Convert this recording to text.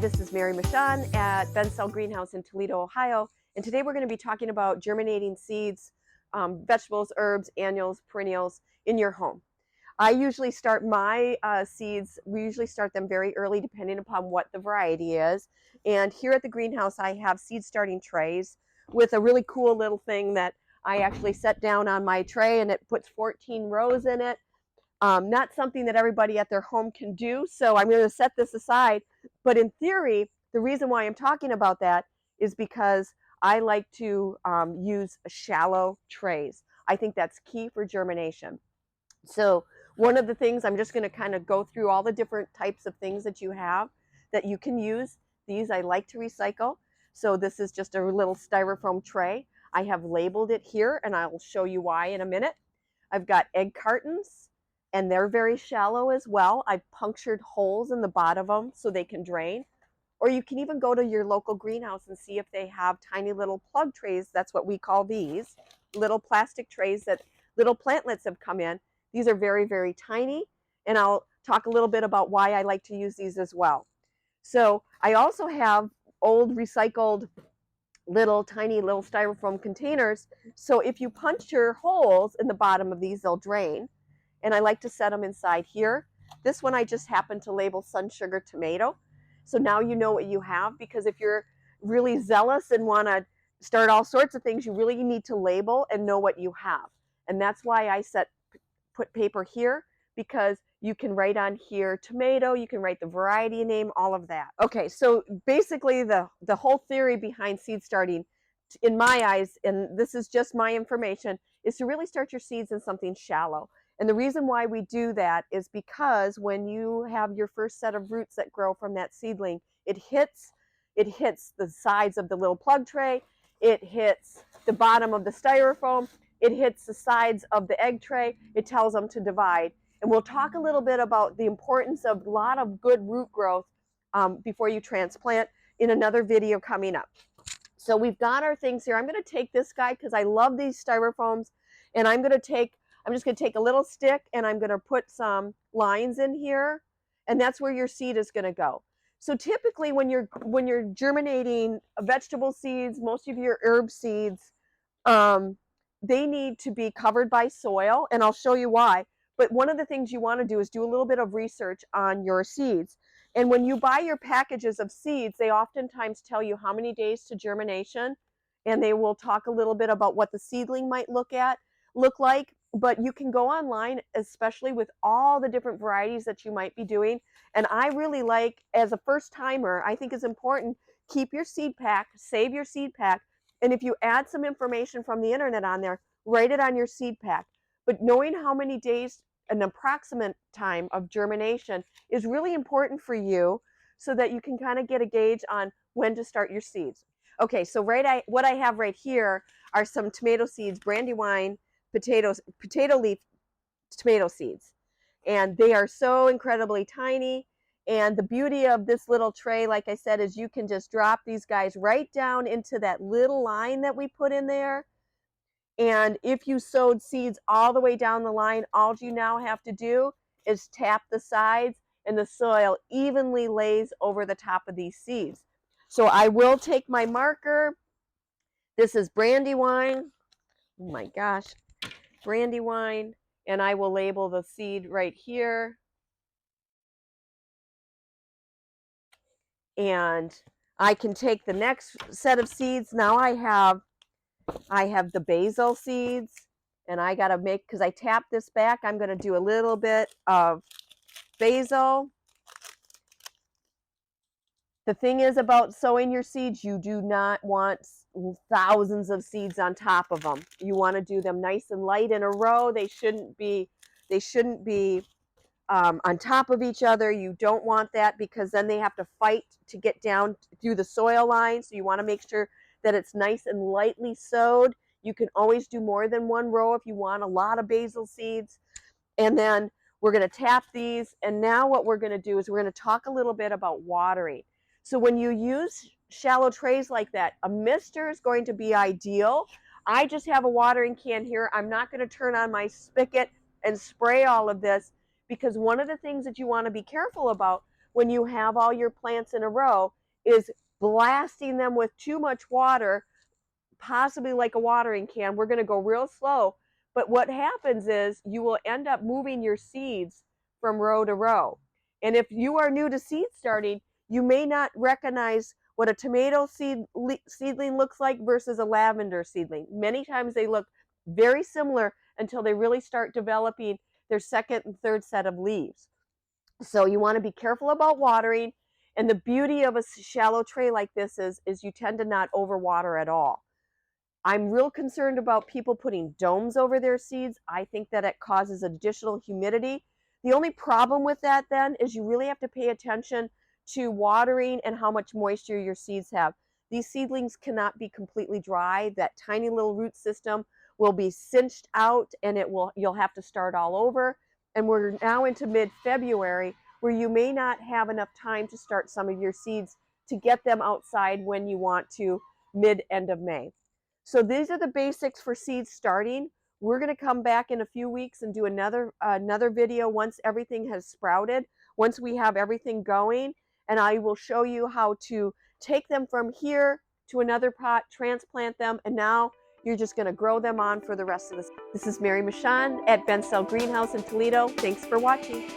this is Mary Michon at Bensell Greenhouse in Toledo, Ohio, and today we're going to be talking about germinating seeds, vegetables, herbs, annuals, perennials in your home. I usually start my seeds, we usually start them very early depending upon what the variety is, and here at the greenhouse I have seed starting trays with a really cool little thing that I actually set down on my tray, and it puts 14 rows in it. Not something that everybody at their home can do, so I'm going to set this aside. But in theory, the reason why I'm talking about that is because I like to use shallow trays. I think that's key for germination. So one of the things, I'm just going to kind of go through all the different types of things that you have that you can use. These I like to recycle. So this is just a little styrofoam tray. I have labeled it here, and I will show you why in a minute. I've got egg cartons, and they're very shallow as well. I've punctured holes in the bottom of them so they can drain. Or you can even go to your local greenhouse and see if they have tiny little plug trays. That's what we call these, little plastic trays that little plantlets have come in. These are very, very tiny, and I'll talk a little bit about why I like to use these as well. So I also have old recycled tiny little styrofoam containers. So if you puncture holes in the bottom of these, they'll drain. And I like to set them inside here. This one I just happened to label sun sugar tomato. So now you know what you have, because if you're really zealous and want to start all sorts of things, you really need to label and know what you have. And that's why I put paper here, because you can write on here tomato, you can write the variety name, all of that. Okay, so basically the whole theory behind seed starting, in my eyes, and this is just my information, is to really start your seeds in something shallow. And the reason why we do that is because when you have your first set of roots that grow from that seedling, it hits the sides of the little plug tray, it hits the bottom of the styrofoam, it hits the sides of the egg tray, it tells them to divide. And we'll talk a little bit about the importance of a lot of good root growth before you transplant in another video coming up. So we've got our things here. I'm going to take this guy because I love these styrofoams, and I'm just going to take a little stick and I'm going to put some lines in here, and that's where your seed is going to go. So typically when you're germinating vegetable seeds, most of your herb seeds, they need to be covered by soil, and I'll show you why. But one of the things you want to do is do a little bit of research on your seeds. And when you buy your packages of seeds, they oftentimes tell you how many days to germination, and they will talk a little bit about what the seedling might look like. But you can go online, especially with all the different varieties that you might be doing. And I really like, as a first timer, I think it's important, keep your seed pack, save your seed pack, and if you add some information from the internet on there, write it on your seed pack. But knowing how many days, an approximate time of germination, is really important for you, so that you can kind of get a gauge on when to start your seeds. Okay, so what I have right here are some tomato seeds, Brandywine potato leaf tomato seeds. And they are so incredibly tiny. And the beauty of this little tray, like I said, is you can just drop these guys right down into that little line that we put in there. And if you sowed seeds all the way down the line, all you now have to do is tap the sides, and the soil evenly lays over the top of these seeds. So I will take my marker. This is Brandywine. Oh my gosh. Brandywine, and I will label the seed right here. And I can take the next set of seeds. Now I have the basil seeds, and I got to make, because I tapped this back, I'm going to do a little bit of basil. The thing is about sowing your seeds, you do not want thousands of seeds on top of them. You want to do them nice and light in a row. They shouldn't be on top of each other. You don't want that, because then they have to fight to get down through the soil line. So you want to make sure that it's nice and lightly sowed. You can always do more than one row if you want a lot of basil seeds. And then we're going to tap these. And now what we're going to do is we're going to talk a little bit about watering. So when you use shallow trays like that, a mister is going to be ideal. I just have a watering can here. I'm not going to turn on my spigot and spray all of this, because one of the things that you want to be careful about when you have all your plants in a row is blasting them with too much water, possibly like a watering can. We're going to go real slow, but what happens is you will end up moving your seeds from row to row. And if you are new to seed starting, you may not recognize what a tomato seedling looks like versus a lavender seedling. Many times they look very similar until they really start developing their second and third set of leaves. So you want to be careful about watering. And the beauty of a shallow tray like this is you tend to not overwater at all. I'm real concerned about people putting domes over their seeds. I think that it causes additional humidity. The only problem with that then is you really have to pay attention to watering and how much moisture your seeds have. These seedlings cannot be completely dry. That tiny little root system will be cinched out and you'll have to start all over. And we're now into mid-February where you may not have enough time to start some of your seeds to get them outside when you want to mid-end of May. So these are the basics for seed starting. We're going to come back in a few weeks and do another video once everything has sprouted, once we have everything going, and I will show you how to take them from here to another pot, transplant them, and now you're just going to grow them on for the rest of the season. This is Mary Michon at Bensell Greenhouse in Toledo. Thanks for watching.